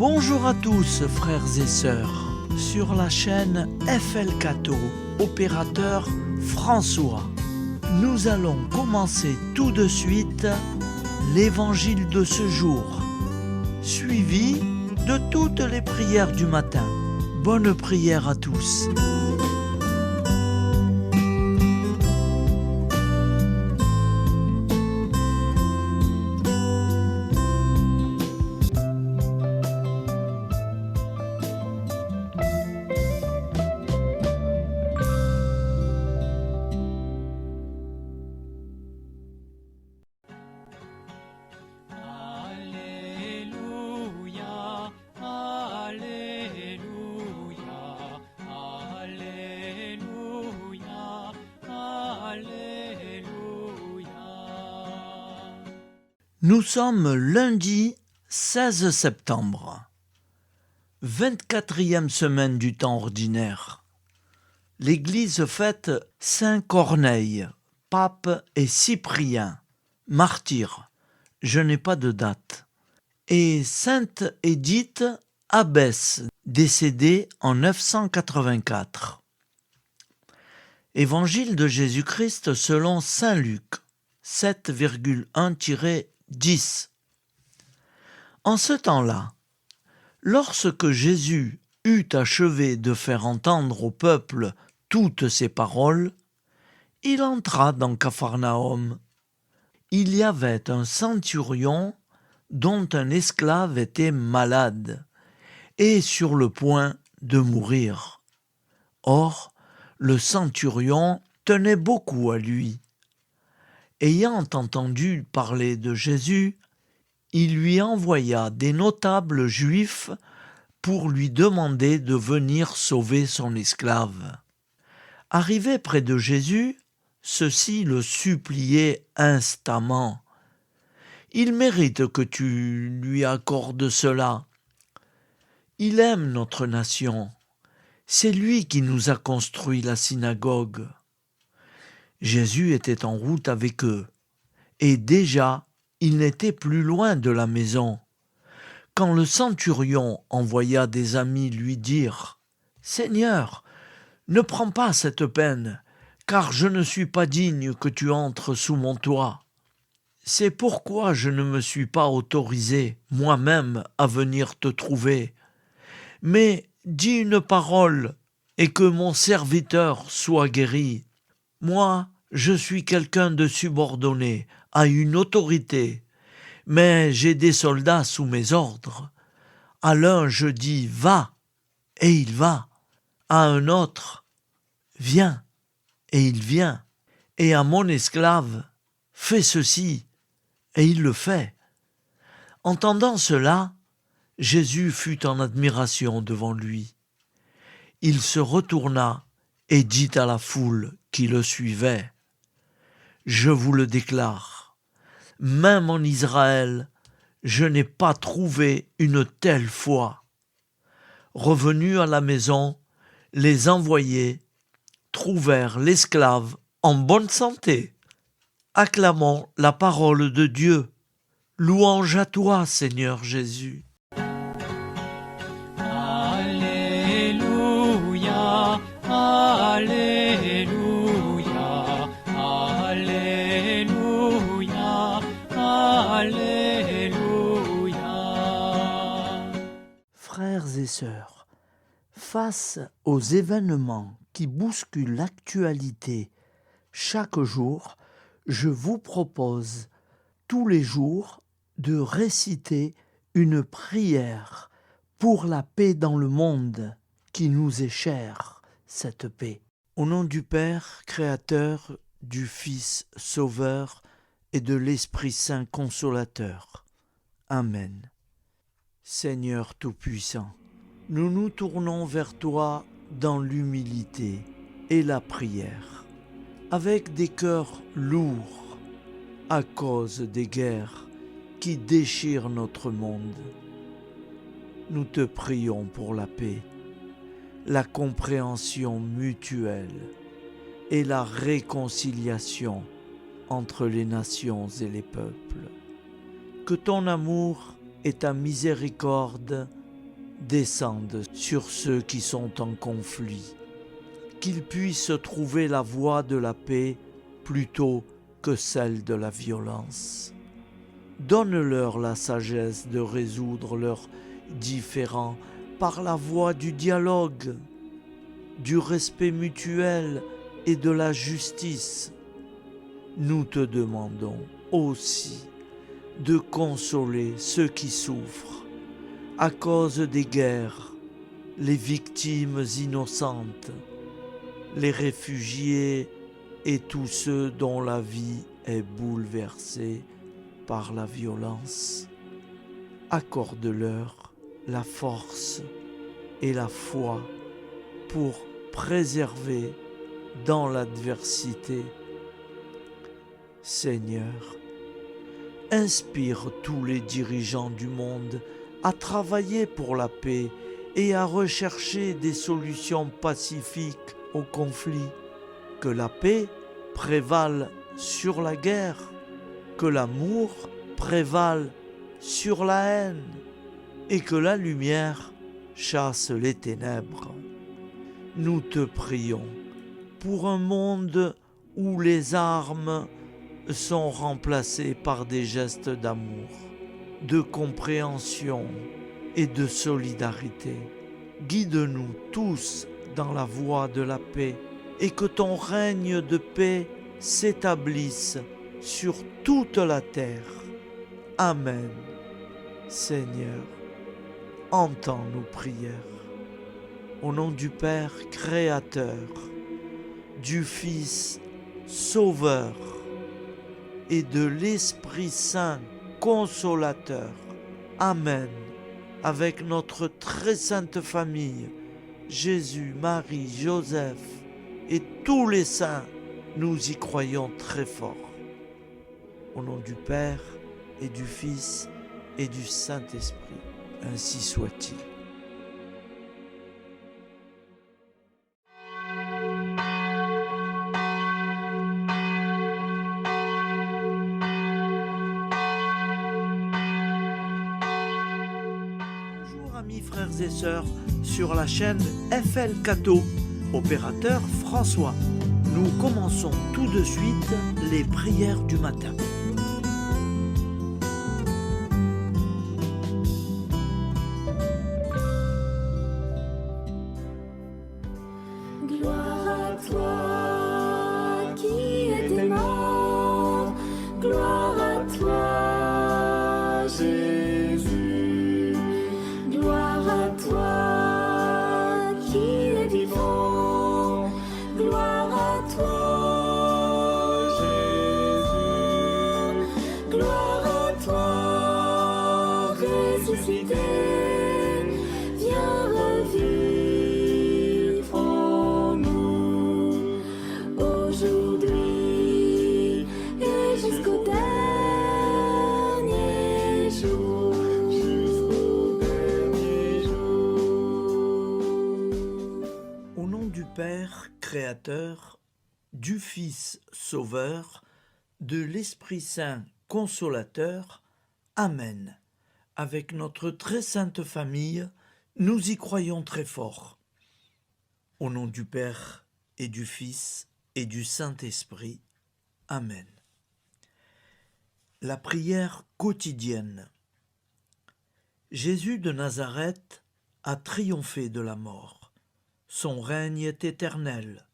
Bonjour à tous frères et sœurs, sur la chaîne FL Cato, opérateur François. Nous allons commencer tout de suite l'évangile de ce jour, suivi de toutes les prières du matin. Bonne prière à tous. Nous sommes lundi 16 septembre, 24e semaine du temps ordinaire. L'Église fête Saint Corneille, pape et Cyprien, martyrs, je n'ai pas de date, et Sainte Édith, abbesse, décédée en 984. Évangile de Jésus-Christ selon saint Luc, 7,1-10. En ce temps-là, lorsque Jésus eut achevé de faire entendre au peuple toutes ses paroles, il entra dans Capharnaüm. Il y avait un centurion dont un esclave était malade et sur le point de mourir. Or, le centurion tenait beaucoup à lui. Ayant entendu parler de Jésus, il lui envoya des notables juifs pour lui demander de venir sauver son esclave. Arrivé près de Jésus, ceux-ci le suppliaient instamment. « Il mérite que tu lui accordes cela. Il aime notre nation. C'est lui qui nous a construit la synagogue. » Jésus était en route avec eux, et déjà il n'était plus loin de la maison, quand le centurion envoya des amis lui dire « Seigneur, ne prends pas cette peine, car je ne suis pas digne que tu entres sous mon toit. C'est pourquoi je ne me suis pas autorisé moi-même à venir te trouver. Mais dis une parole, et que mon serviteur soit guéri. Moi, je suis quelqu'un de subordonné à une autorité, mais j'ai des soldats sous mes ordres. À l'un je dis « va » et il va, à un autre « viens » et il vient, et à mon esclave « fais ceci » et il le fait. Entendant cela, Jésus fut en admiration devant lui. Il se retourna et dit à la foule qui le suivait: « Je vous le déclare, même en Israël, je n'ai pas trouvé une telle foi. » Revenus à la maison, les envoyés trouvèrent l'esclave en bonne santé. Acclamons la parole de Dieu. Louange à toi, Seigneur Jésus. Alléluia, Alléluia, Alléluia, Alléluia. Frères et sœurs, face aux événements qui bousculent l'actualité chaque jour, je vous propose tous les jours de réciter une prière pour la paix dans le monde qui nous est chère, cette paix. Au nom du Père, Créateur, du Fils, Sauveur et de l'Esprit Saint Consolateur. Amen. Seigneur Tout-Puissant, nous nous tournons vers toi dans l'humilité et la prière, avec des cœurs lourds à cause des guerres qui déchirent notre monde. Nous te prions pour la paix, la compréhension mutuelle et la réconciliation entre les nations et les peuples. Que ton amour et ta miséricorde descende sur ceux qui sont en conflit, qu'ils puissent trouver la voie de la paix plutôt que celle de la violence. Donne-leur la sagesse de résoudre leurs différends par la voie du dialogue, du respect mutuel et de la justice. Nous te demandons aussi de consoler ceux qui souffrent à cause des guerres, les victimes innocentes, les réfugiés et tous ceux dont la vie est bouleversée par la violence. Accorde-leur la force et la foi pour préserver dans l'adversité. Seigneur, inspire tous les dirigeants du monde à travailler pour la paix et à rechercher des solutions pacifiques aux conflits. Que la paix prévale sur la guerre, que l'amour prévale sur la haine et que la lumière chasse les ténèbres. Nous te prions pour un monde où les armes sont remplacées par des gestes d'amour, de compréhension et de solidarité. Guide-nous tous dans la voie de la paix et que ton règne de paix s'établisse sur toute la terre. Amen. Seigneur, entends nos prières. Au nom du Père Créateur, du Fils Sauveur et de l'Esprit Saint Consolateur. Amen. Avec notre très sainte famille, Jésus, Marie, Joseph et tous les saints, nous y croyons très fort. Au nom du Père et du Fils et du Saint-Esprit, ainsi soit-il. Bonjour amis frères et sœurs sur la chaîne FL Cato, opérateur François. Nous commençons tout de suite les prières du matin. Gloire à toi qui es mort, gloire à toi Jésus, gloire à toi qui es vivant, gloire à toi Jésus, gloire à toi ressuscité, viens revivre en nous aujourd'hui et jusqu'au dernier jour. Au nom du Père Créateur, du Fils Sauveur, de l'Esprit Saint Consolateur. Amen. Avec notre très sainte famille, nous y croyons très fort. Au nom du Père et du Fils et du Saint-Esprit. Amen. La prière quotidienne. Jésus de Nazareth a triomphé de la mort. Son règne est éternel.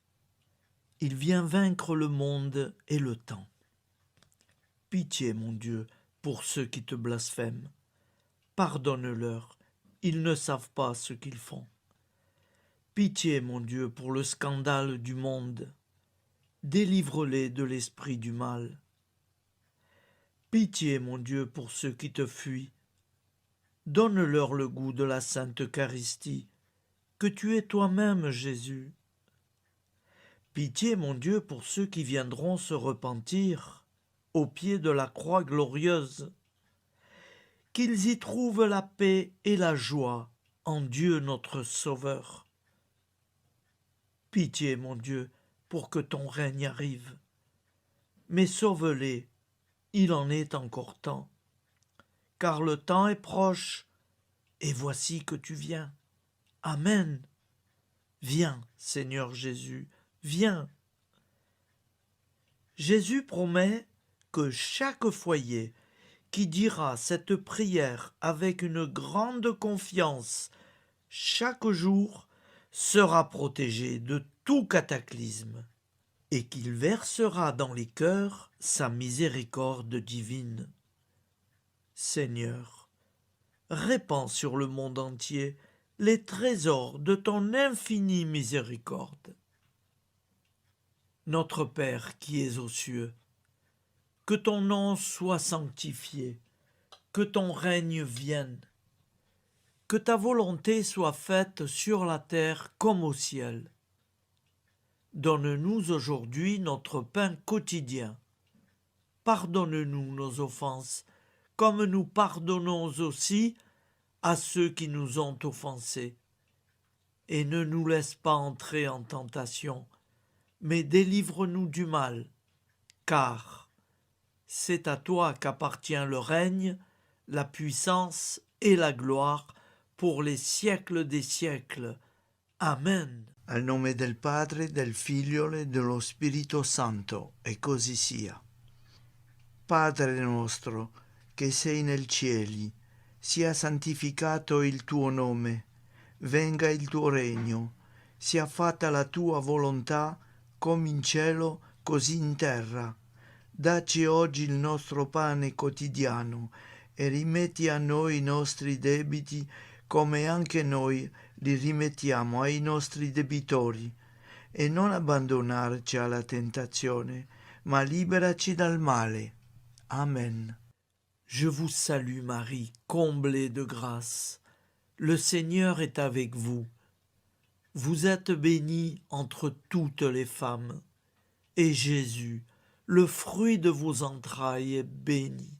Il vient vaincre le monde et le temps. Pitié, mon Dieu, pour ceux qui te blasphèment. Pardonne-leur, ils ne savent pas ce qu'ils font. Pitié, mon Dieu, pour le scandale du monde. Délivre-les de l'esprit du mal. Pitié, mon Dieu, pour ceux qui te fuient. Donne-leur le goût de la Sainte Eucharistie, que tu es toi-même, Jésus. Pitié, mon Dieu, pour ceux qui viendront se repentir au pied de la croix glorieuse, qu'ils y trouvent la paix et la joie en Dieu notre Sauveur. Pitié, mon Dieu, pour que ton règne arrive. Mais sauve-les, il en est encore temps, car le temps est proche et voici que tu viens. Amen. Viens, Seigneur Jésus, viens. Jésus promet que chaque foyer qui dira cette prière avec une grande confiance chaque jour sera protégé de tout cataclysme et qu'il versera dans les cœurs sa miséricorde divine. Seigneur, répands sur le monde entier les trésors de ton infinie miséricorde. Notre Père qui es aux cieux, que ton nom soit sanctifié, que ton règne vienne, que ta volonté soit faite sur la terre comme au ciel. Donne-nous aujourd'hui notre pain quotidien. Pardonne-nous nos offenses, comme nous pardonnons aussi à ceux qui nous ont offensés. Et ne nous laisse pas entrer en tentation, mais délivre-nous du mal, car c'est à toi qu'appartient le règne, la puissance et la gloire pour les siècles des siècles. Amen. Al nome del Padre, del Figlio e dello Spirito Santo, e così sia. Padre nostro, che sei nel cieli, sia santificato il tuo nome, venga il tuo regno, sia fatta la tua volontà, come in cielo, così in terra. Dacci oggi il nostro pane quotidiano e rimetti a noi i nostri debiti, come anche noi li rimettiamo ai nostri debitori, e non abbandonarci alla tentazione, ma liberaci dal male. Amen. Je vous salue Marie, comblée de grâce. Le Seigneur est avec vous. Vous êtes bénie entre toutes les femmes, et Jésus, le fruit de vos entrailles, est béni.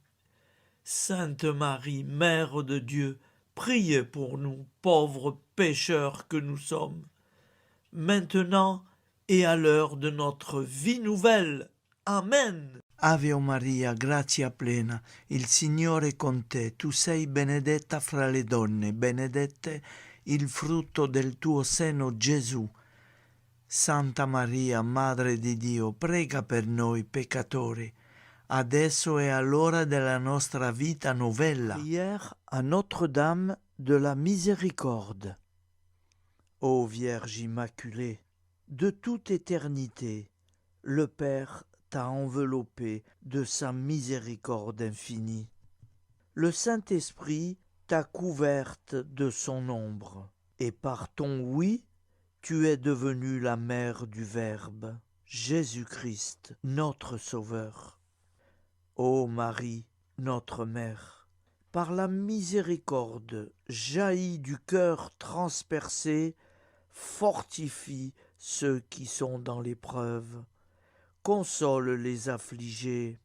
Sainte Marie, Mère de Dieu, priez pour nous, pauvres pécheurs que nous sommes, maintenant et à l'heure de notre vie nouvelle. Amen. Ave Maria, grazia plena, il Signore è con te, tu sei benedetta fra le donne, benedetto il frutto del tuo seno, Gesù. Santa Maria, Madre di Dio, prega per noi peccatori, adesso e all'ora della nostra vita novella. Prière à Notre-Dame de la Miséricorde. Ô Vierge Immaculée, de toute éternité, le Père t'a enveloppé de sa miséricorde infinie. Le Saint-Esprit t'a couverte de son ombre, et par ton oui, tu es devenue la mère du Verbe, Jésus-Christ, notre Sauveur. Ô Marie, notre Mère, par la miséricorde jaillie du cœur transpercé, fortifie ceux qui sont dans l'épreuve, console les affligés,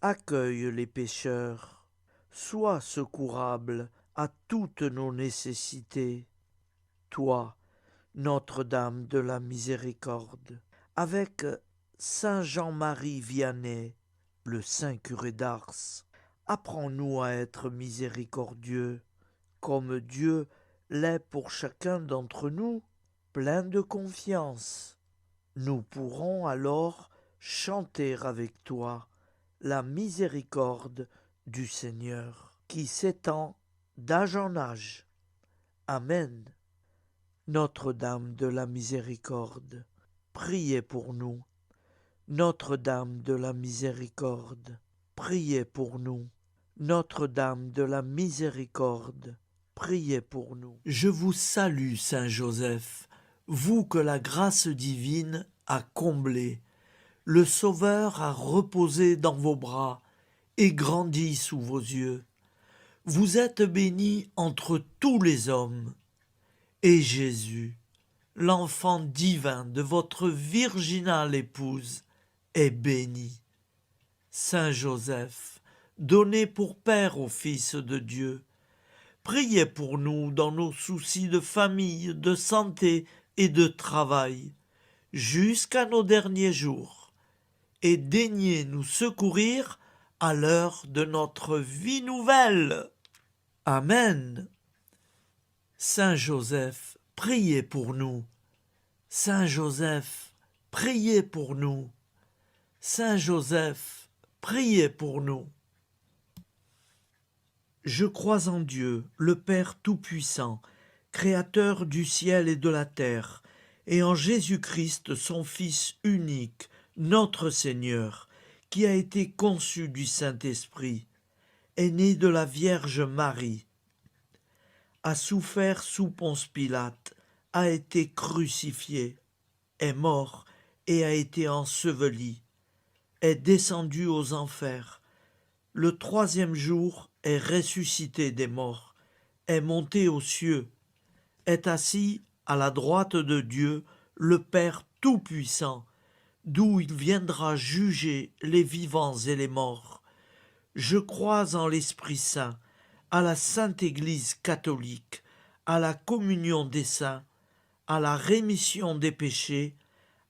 accueille les pécheurs, sois secourable à toutes nos nécessités. Toi, Notre-Dame de la Miséricorde, avec Saint Jean-Marie Vianney, le Saint curé d'Ars, apprends-nous à être miséricordieux, comme Dieu l'est pour chacun d'entre nous, plein de confiance. Nous pourrons alors chanter avec toi la miséricorde du Seigneur, qui s'étend d'âge en âge. Amen. Notre-Dame de la Miséricorde, priez pour nous. Notre-Dame de la Miséricorde, priez pour nous. Notre-Dame de la Miséricorde, priez pour nous. Je vous salue, Saint Joseph, vous que la grâce divine a comblé, le Sauveur a reposé dans vos bras et grandi sous vos yeux. Vous êtes béni entre tous les hommes, et Jésus, l'enfant divin de votre virginale épouse, est béni. Saint Joseph, donné pour Père au Fils de Dieu, priez pour nous dans nos soucis de famille, de santé et de travail, jusqu'à nos derniers jours, et daignez nous secourir à l'heure de notre vie nouvelle. Amen. Saint Joseph, priez pour nous. Saint Joseph, priez pour nous. Saint Joseph, priez pour nous. Je crois en Dieu, le Père Tout-Puissant, Créateur du ciel et de la terre, et en Jésus-Christ, son Fils unique, notre Seigneur, qui a été conçu du Saint-Esprit, est né de la Vierge Marie, a souffert sous Ponce Pilate, a été crucifié, est mort et a été enseveli, est descendu aux enfers, le troisième jour est ressuscité des morts, est monté aux cieux, est assis à la droite de Dieu, le Père Tout-Puissant, d'où il viendra juger les vivants et les morts. Je crois en l'Esprit Saint, à la Sainte Église catholique, à la communion des saints, à la rémission des péchés,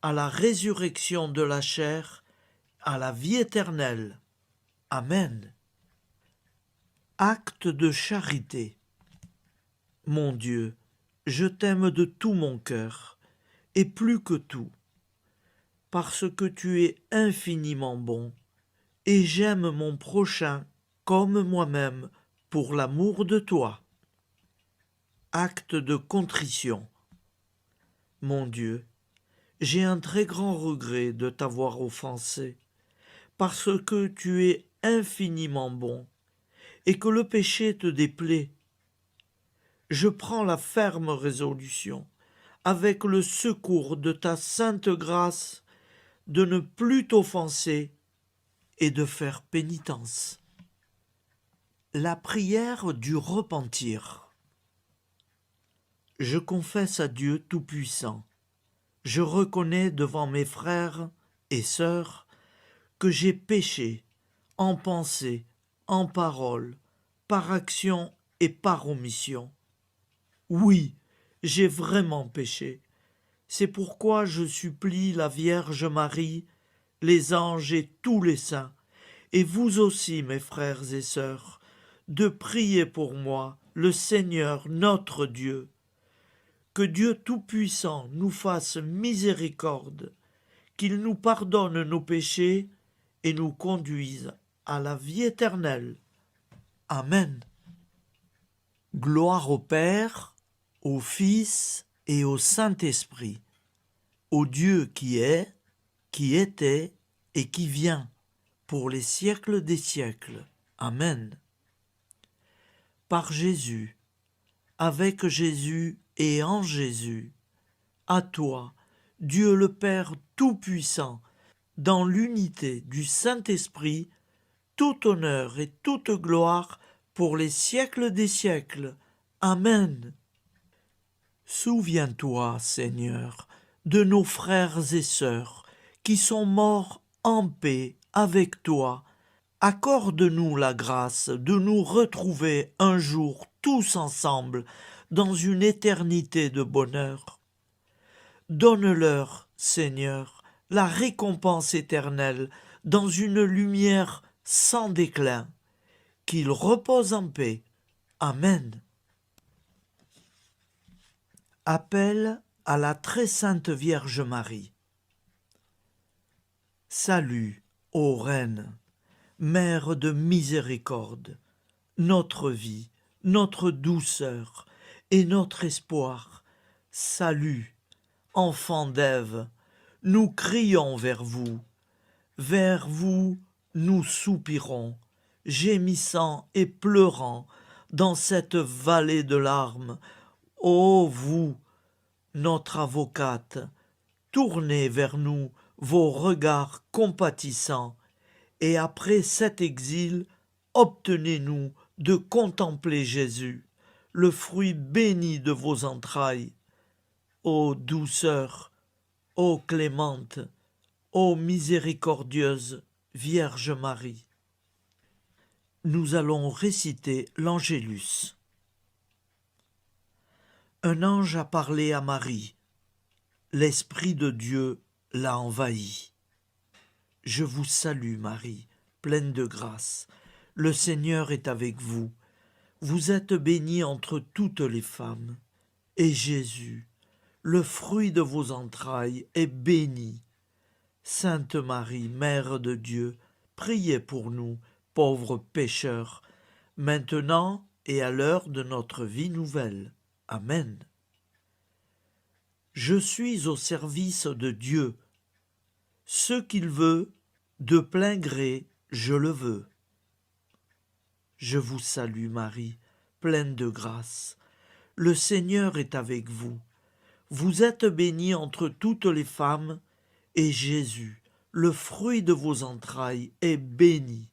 à la résurrection de la chair, à la vie éternelle. Amen. Acte de charité. Mon Dieu, je t'aime de tout mon cœur, et plus que tout, parce que tu es infiniment bon, et j'aime mon prochain comme moi-même pour l'amour de toi. Acte de contrition. Mon Dieu, j'ai un très grand regret de t'avoir offensé, parce que tu es infiniment bon, et que le péché te déplaît. Je prends la ferme résolution, avec le secours de ta sainte grâce, de ne plus t'offenser et de faire pénitence. La prière du repentir. Je confesse à Dieu Tout-Puissant, je reconnais devant mes frères et sœurs que j'ai péché en pensée, en parole, par action et par omission. Oui, j'ai vraiment péché. C'est pourquoi je supplie la Vierge Marie, les anges et tous les saints, et vous aussi, mes frères et sœurs, de prier pour moi, le Seigneur notre Dieu. Que Dieu Tout-Puissant nous fasse miséricorde, qu'il nous pardonne nos péchés et nous conduise à la vie éternelle. Amen. Gloire au Père, au Fils et au Saint-Esprit, au Dieu qui est, qui était et qui vient, pour les siècles des siècles. Amen. Par Jésus, avec Jésus et en Jésus, à toi, Dieu le Père Tout-Puissant, dans l'unité du Saint-Esprit, tout honneur et toute gloire pour les siècles des siècles. Amen. Souviens-toi, Seigneur, de nos frères et sœurs qui sont morts en paix avec toi. Accorde-nous la grâce de nous retrouver un jour tous ensemble dans une éternité de bonheur. Donne-leur, Seigneur, la récompense éternelle dans une lumière sans déclin. Qu'ils reposent en paix. Amen. Appel à la très sainte Vierge Marie. Salut, ô Reine, Mère de miséricorde, notre vie, notre douceur et notre espoir. Salut, enfant d'Ève, nous crions vers vous. Vers vous, nous soupirons, gémissant et pleurant dans cette vallée de larmes. Ô vous, notre avocate, tournez vers nous vos regards compatissants, et après cet exil, obtenez-nous de contempler Jésus, le fruit béni de vos entrailles. Ô douceur, ô clémente, ô miséricordieuse Vierge Marie. Nous allons réciter l'Angélus. Un ange a parlé à Marie. L'Esprit de Dieu l'a envahie. Je vous salue, Marie, pleine de grâce. Le Seigneur est avec vous. vous êtes bénie entre toutes les femmes, et Jésus, le fruit de vos entrailles, est béni. Sainte Marie, Mère de Dieu, priez pour nous, pauvres pécheurs, maintenant et à l'heure de notre vie nouvelle. Amen. Je suis au service de Dieu. Ce qu'il veut, de plein gré, je le veux. Je vous salue Marie, pleine de grâce. Le Seigneur est avec vous. Vous êtes bénie entre toutes les femmes, et Jésus, le fruit de vos entrailles, est béni.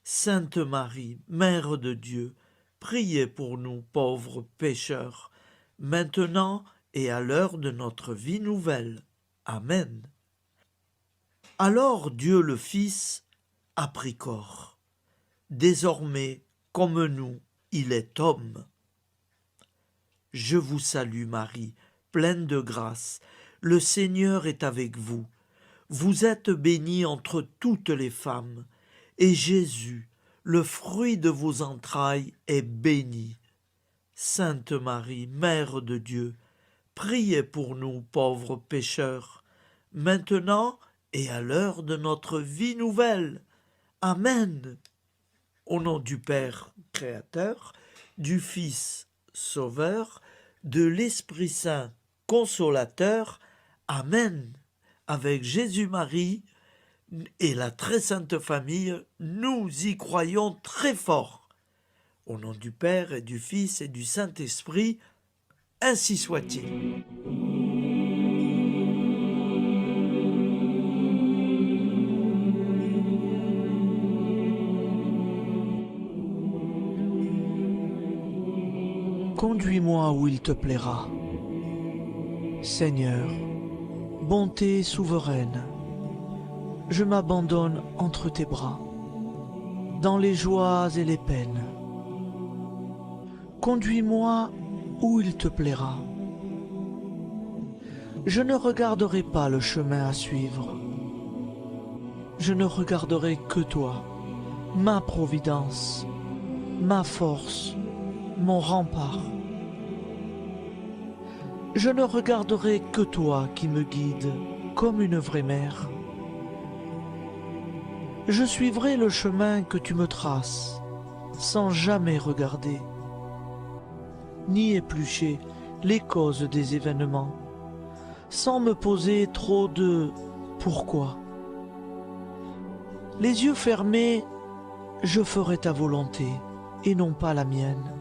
Sainte Marie, Mère de Dieu, priez pour nous pauvres pécheurs, maintenant et à l'heure de notre vie nouvelle. Amen. Alors Dieu le Fils a pris corps. Désormais, comme nous, il est homme. Je vous salue Marie, pleine de grâce. Le Seigneur est avec vous. Vous êtes bénie entre toutes les femmes, et Jésus, le fruit de vos entrailles, est béni. Sainte Marie, Mère de Dieu, priez pour nous pauvres pécheurs, maintenant et à l'heure de notre vie nouvelle. Amen. Au nom du Père Créateur, du Fils Sauveur, de l'Esprit Saint Consolateur. Amen. Avec Jésus-Marie et la très sainte famille, nous y croyons très fort. Au nom du Père et du Fils et du Saint-Esprit, ainsi soit-il. Conduis-moi où il te plaira. Seigneur, bonté souveraine, je m'abandonne entre tes bras, dans les joies et les peines. Conduis-moi où il te plaira. Je ne regarderai pas le chemin à suivre. Je ne regarderai que toi, ma providence, ma force, mon rempart. Je ne regarderai que toi qui me guides comme une vraie mère. Je suivrai le chemin que tu me traces, sans jamais regarder, ni éplucher les causes des événements, sans me poser trop de « pourquoi ». Les yeux fermés, je ferai ta volonté et non pas la mienne.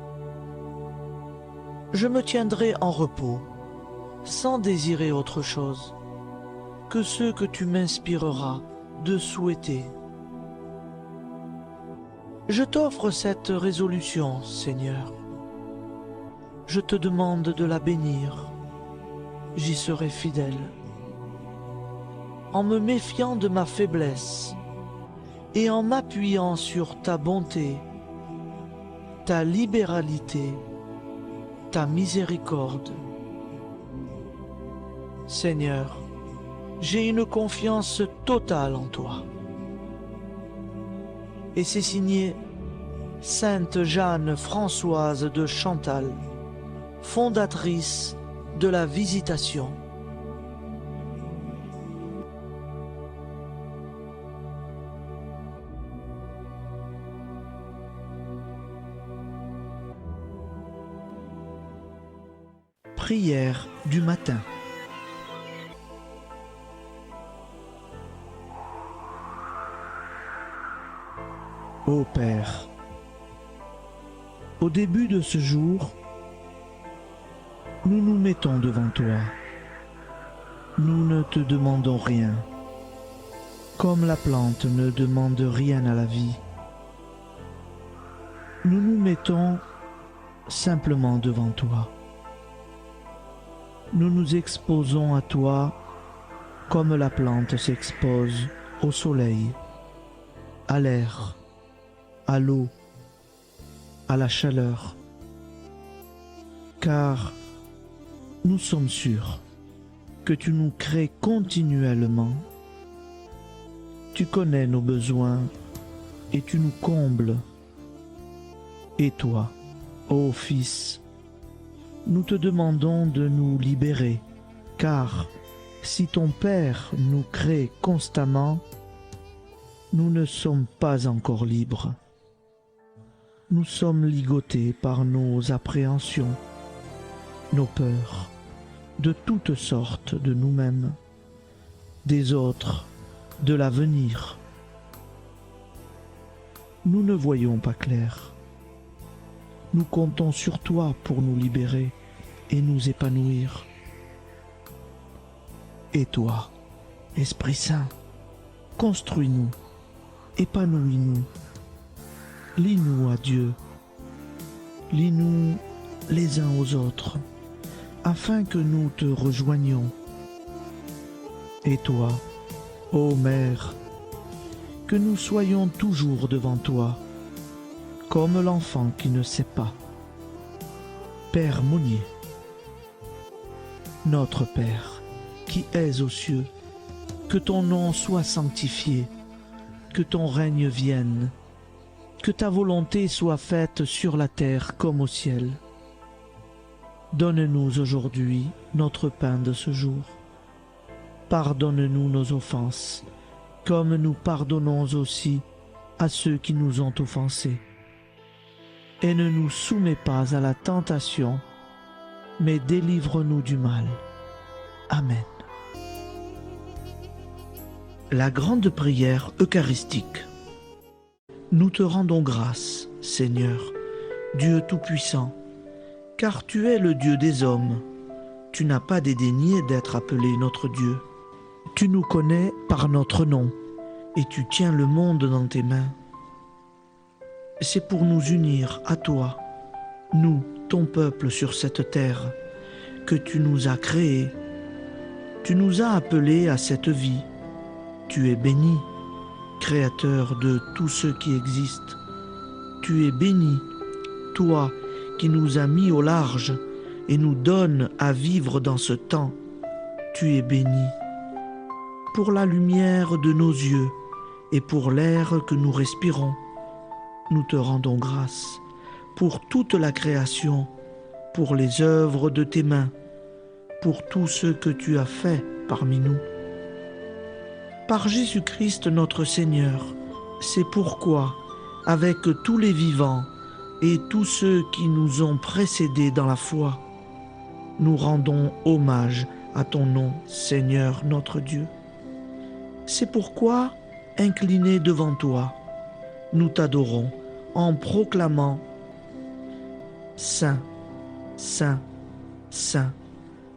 Je me tiendrai en repos, sans désirer autre chose que ce que tu m'inspireras de souhaiter. Je t'offre cette résolution, Seigneur. Je te demande de la bénir. J'y serai fidèle. En me méfiant de ma faiblesse et en m'appuyant sur ta bonté, ta libéralité, ta miséricorde. Seigneur, j'ai une confiance totale en toi. Et c'est signé Sainte Jeanne Françoise de Chantal, fondatrice de la Visitation. Prière du matin. Ô Père, au début de ce jour, nous nous mettons devant toi. Nous ne te demandons rien, comme la plante ne demande rien à la vie. Nous nous mettons simplement devant toi. Nous nous exposons à toi comme la plante s'expose au soleil, à l'air, à l'eau, à la chaleur, car nous sommes sûrs que tu nous crées continuellement. Tu connais nos besoins et tu nous combles. Et toi, Ô Fils, nous te demandons de nous libérer, car si ton Père nous crée constamment, nous ne sommes pas encore libres. Nous sommes ligotés par nos appréhensions, nos peurs, de toutes sortes de nous-mêmes, des autres, de l'avenir. Nous ne voyons pas clair. Nous comptons sur toi pour nous libérer et nous épanouir. Et toi, Esprit Saint, construis-nous, épanouis-nous, lie-nous à Dieu, lie-nous les uns aux autres, afin que nous te rejoignions. Et toi, ô Mère, que nous soyons toujours devant toi, comme l'enfant qui ne sait pas. Père Monnier, notre Père, qui es aux cieux, que ton nom soit sanctifié, que ton règne vienne, que ta volonté soit faite sur la terre comme au ciel. Donne-nous aujourd'hui notre pain de ce jour. Pardonne-nous nos offenses, comme nous pardonnons aussi à ceux qui nous ont offensés. Et ne nous soumets pas à la tentation, mais délivre-nous du mal. Amen. La grande prière eucharistique. Nous te rendons grâce, Seigneur, Dieu Tout-Puissant, car tu es le Dieu des hommes. Tu n'as pas dédaigné d'être appelé notre Dieu. Tu nous connais par notre nom, et tu tiens le monde dans tes mains. C'est pour nous unir à toi, nous, ton peuple sur cette terre, que tu nous as créés. Tu nous as appelés à cette vie. Tu es béni, Créateur de tout ce qui existe. Tu es béni, toi qui nous as mis au large et nous donnes à vivre dans ce temps. Tu es béni. Pour la lumière de nos yeux et pour l'air que nous respirons, nous te rendons grâce. Pour toute la création, pour les œuvres de tes mains, pour tout ce que tu as fait parmi nous. Par Jésus-Christ notre Seigneur, c'est pourquoi, avec tous les vivants et tous ceux qui nous ont précédés dans la foi, nous rendons hommage à ton nom, Seigneur notre Dieu. C'est pourquoi, inclinés devant toi, nous t'adorons en proclamant « Saint, Saint, Saint ».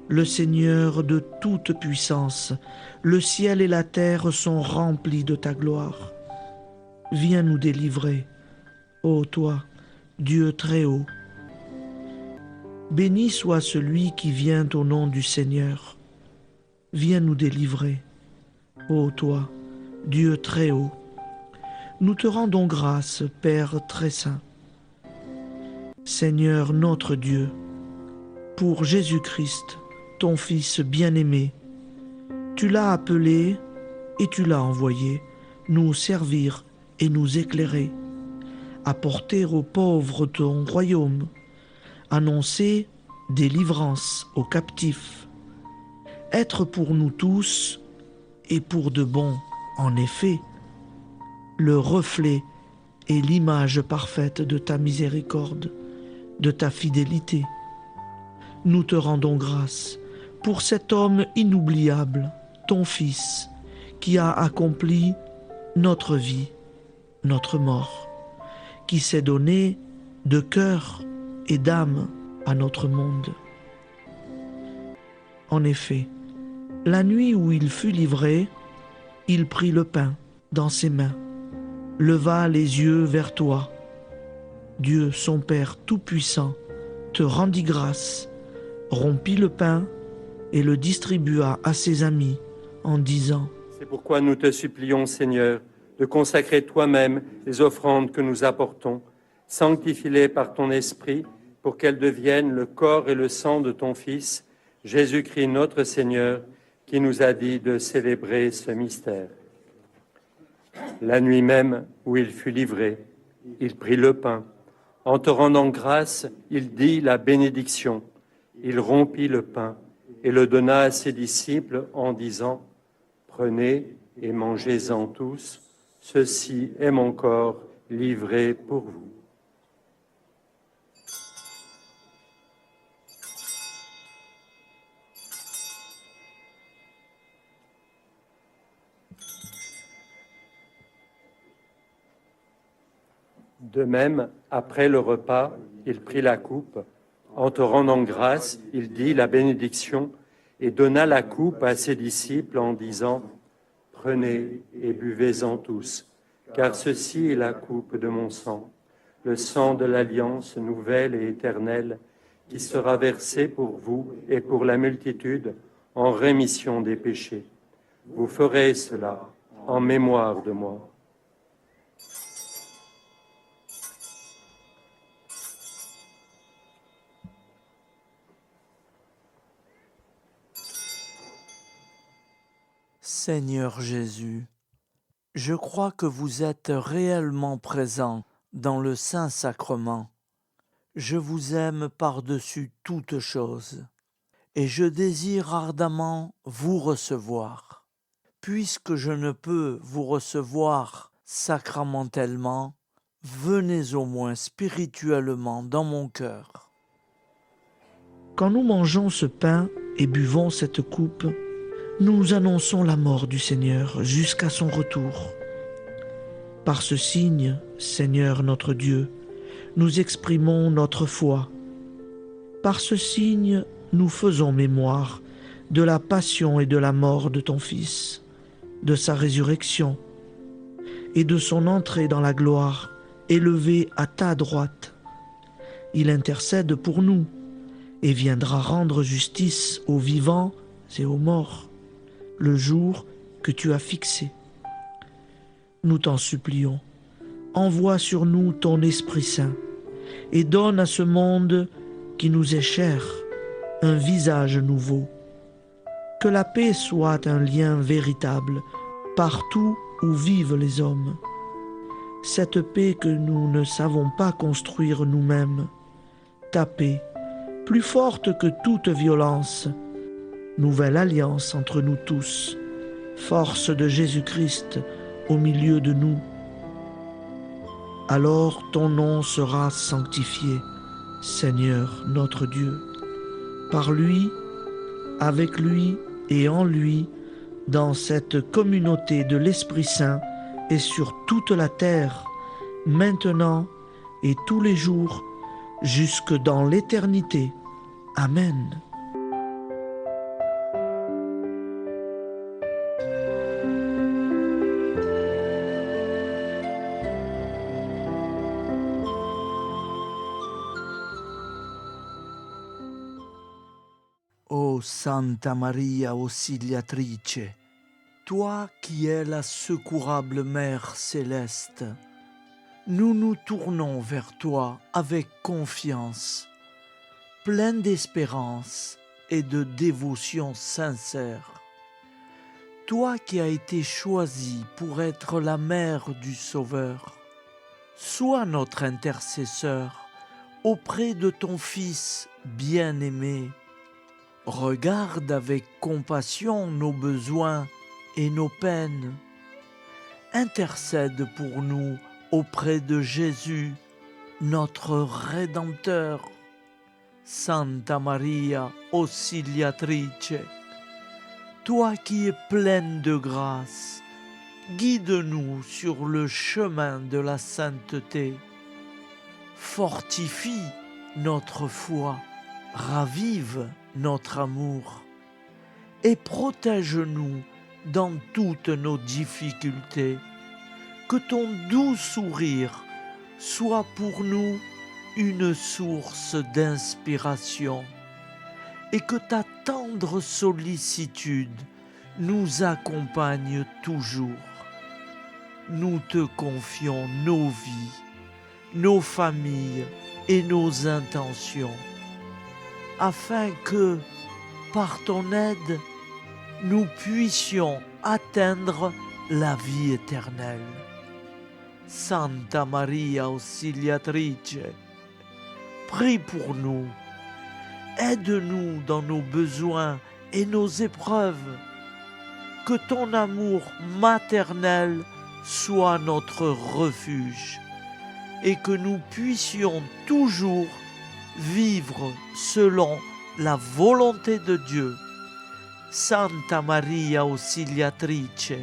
Le Seigneur de toute puissance, le ciel et la terre sont remplis de ta gloire. Viens nous délivrer, ô toi, Dieu très haut. Béni soit celui qui vient au nom du Seigneur. Viens nous délivrer, ô toi, Dieu très haut. Nous te rendons grâce, Père très saint. Seigneur notre Dieu, pour Jésus-Christ, ton Fils bien-aimé, tu l'as appelé et tu l'as envoyé nous servir et nous éclairer, apporter aux pauvres ton royaume, annoncer délivrance aux captifs, être pour nous tous et pour de bon, en effet, le reflet et l'image parfaite de ta miséricorde, de ta fidélité. Nous te rendons grâce pour cet homme inoubliable, ton Fils, qui a accompli notre vie, notre mort, qui s'est donné de cœur et d'âme à notre monde. En effet, la nuit où il fut livré, il prit le pain dans ses mains, leva les yeux vers toi. Dieu, son Père Tout-Puissant, te rendit grâce, rompit le pain et le distribua à ses amis en disant : C'est pourquoi nous te supplions, Seigneur, de consacrer toi-même les offrandes que nous apportons. Sanctifie-les par ton Esprit pour qu'elles deviennent le corps et le sang de ton Fils, Jésus-Christ notre Seigneur, qui nous a dit de célébrer ce mystère. La nuit même où il fut livré, il prit le pain, En te rendant grâce, il dit la bénédiction. Il rompit le pain et le donna à ses disciples en disant « Prenez et mangez-en tous, ceci est mon corps livré pour vous. » De même, après le repas, il prit la coupe. En te rendant grâce, il dit la bénédiction et donna la coupe à ses disciples en disant « Prenez et buvez-en tous, car ceci est la coupe de mon sang, le sang de l'alliance nouvelle et éternelle, qui sera versé pour vous et pour la multitude en rémission des péchés. Vous ferez cela en mémoire de moi. » Seigneur Jésus, je crois que vous êtes réellement présent dans le Saint-Sacrement. Je vous aime par-dessus toute chose et je désire ardemment vous recevoir. Puisque je ne peux vous recevoir sacramentellement, venez au moins spirituellement dans mon cœur. Quand nous mangeons ce pain et buvons cette coupe, nous annonçons la mort du Seigneur jusqu'à son retour. Par ce signe, Seigneur notre Dieu, nous exprimons notre foi. Par ce signe, nous faisons mémoire de la passion et de la mort de ton Fils, de sa résurrection et de son entrée dans la gloire, élevé à ta droite. Il intercède pour nous et viendra rendre justice aux vivants et aux morts, le jour que tu as fixé. Nous t'en supplions, envoie sur nous ton Esprit Saint et donne à ce monde qui nous est cher un visage nouveau. Que la paix soit un lien véritable partout où vivent les hommes. Cette paix que nous ne savons pas construire nous-mêmes, ta paix, plus forte que toute violence, nouvelle alliance entre nous tous, force de Jésus-Christ au milieu de nous. Alors ton nom sera sanctifié, Seigneur notre Dieu. Par lui, avec lui et en lui, dans cette communauté de l'Esprit Saint et sur toute la terre, maintenant et tous les jours, jusque dans l'éternité. Amen. Ô Santa Maria Auxiliatrice, toi qui es la secourable Mère céleste, nous nous tournons vers toi avec confiance, plein d'espérance et de dévotion sincère. Toi qui as été choisie pour être la mère du Sauveur, sois notre intercesseur auprès de ton Fils bien-aimé. Regarde avec compassion nos besoins et nos peines. Intercède pour nous auprès de Jésus, notre Rédempteur. Santa Maria Auxiliatrice, toi qui es pleine de grâce, guide-nous sur le chemin de la sainteté. Fortifie notre foi, ravive notre amour et protège-nous dans toutes nos difficultés. Que ton doux sourire soit pour nous une source d'inspiration et que ta tendre sollicitude nous accompagne toujours. Nous te confions nos vies, nos familles et nos intentions, afin que, par ton aide, nous puissions atteindre la vie éternelle. Santa Maria Auxiliatrice, prie pour nous. Aide-nous dans nos besoins et nos épreuves. Que ton amour maternel soit notre refuge et que nous puissions toujours vivre selon la volonté de Dieu. Santa Maria Ausiliatrice,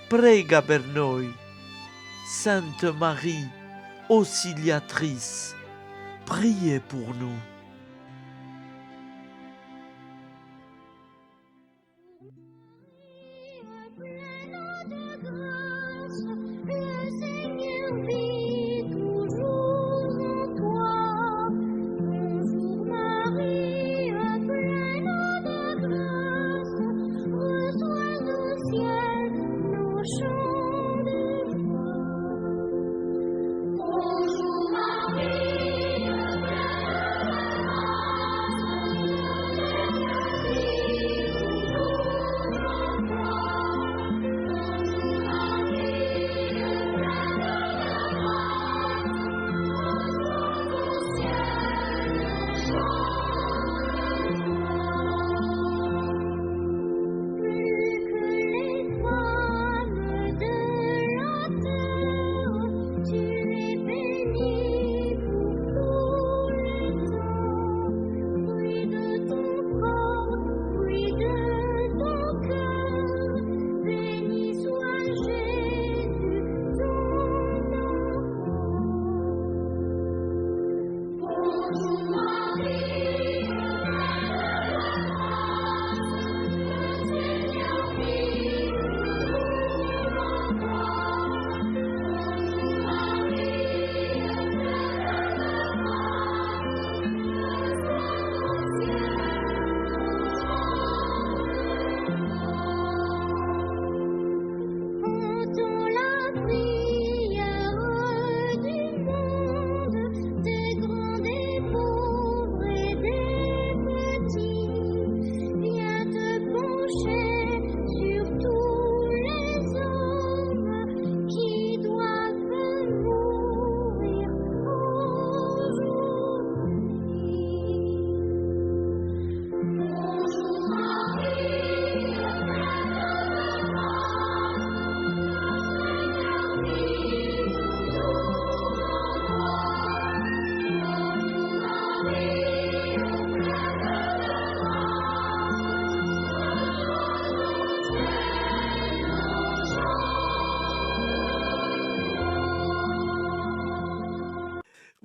prega per noi. Sainte Marie, Auxiliatrice, priez pour nous.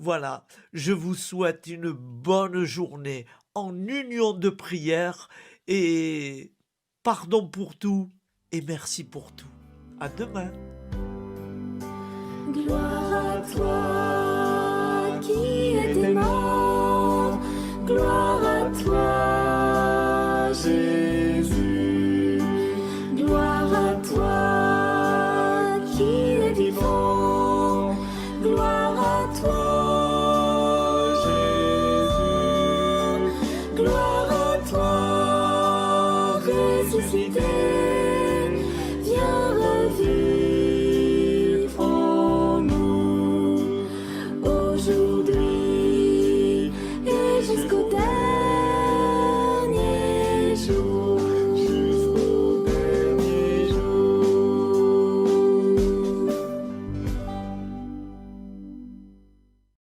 Voilà, je vous souhaite une bonne journée en union de prière et pardon pour tout et merci pour tout. À demain. Gloire à toi.